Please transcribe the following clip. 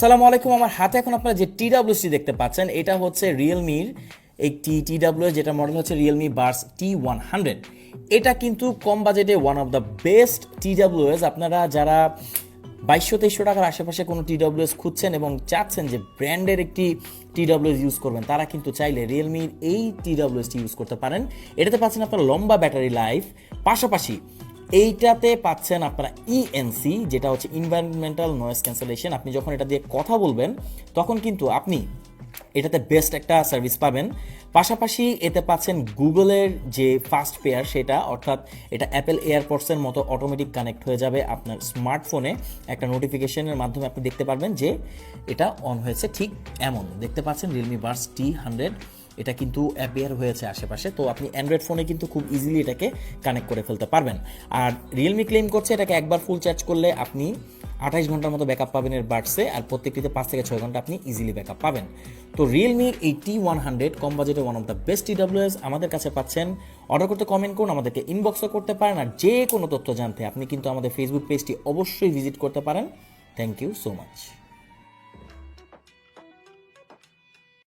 আসসালামু আলাইকুম। আমার হাতে এখন আপনারা যে TWS দেখতে পাচ্ছেন এটা হচ্ছে রিয়েলমির একটি TWS, যেটা মডেল হচ্ছে রিয়েলমি বাডস T100। এটা কিন্তু কম বাজেটে one of the best TWS। আপনারা যারা 2200-2300 টাকার আশেপাশে কোনো TWS খুঁজছেন এবং চাচ্ছেন যে ব্র্যান্ডের একটি TWS ইউজ করবেন, তারা কিন্তু চাইলে রিয়েলমির এই TWSটি ইউজ করতে পারেন। এটাতে পাচ্ছেন আপনার লম্বা ব্যাটারি লাইফ, পাশাপাশি এইটাতে পাচ্ছেন আপনারা ইএনসি, যেটা হচ্ছে এনভায়রনমেন্টাল নয়েজ ক্যান্সেলেশন। আপনি যখন এটা দিয়ে কথা বলবেন তখন কিন্তু আপনি এটাতে বেস্ট একটা সার্ভিস পাবেন। পাশাপাশি এতে পাচ্ছেন গুগলের যে ফাস্ট পেয়ার সেটা, অর্থাৎ এটা অ্যাপেল এয়ারপডসের মতো অটোমেটিক কানেক্ট হয়ে যাবে আপনার স্মার্টফোনে। একটা নোটিফিকেশনের মাধ্যমে আপনি দেখতে পারবেন যে এটা অন হয়েছে, ঠিক এমন দেখতে পাচ্ছেন রিয়েলমি বাডস T100। এটা কিন্তু অ্যাপিয়ার হয়েছে আশেপাশে, তো আপনি অ্যান্ড্রয়েড ফোনে কিন্তু খুব ইজিলি এটাকে কানেক্ট করে ফেলতে পারবেন। আর রিয়েলমি ক্লেম করছে এটাকে একবার ফুল চার্জ করলে আপনি 28 ঘন্টার মতো ব্যাকআপ পাবেন এর বাডসে, আর প্রত্যেকটিতে 5 থেকে 6 ঘন্টা আপনি ইজিলি ব্যাকআপ পাবেন। তো রিয়েলমির এই T100 কম বাজেটে one of the best TWS আমাদের কাছে পাচ্ছেন। অর্ডার করতে কমেন্ট করুন, আমাদেরকে ইনবক্সও করতে পারেন, আর যে কোনো তথ্য জানতে আপনি কিন্তু আমাদের ফেসবুক পেজটি অবশ্যই ভিজিট করতে পারেন। Thank you so much.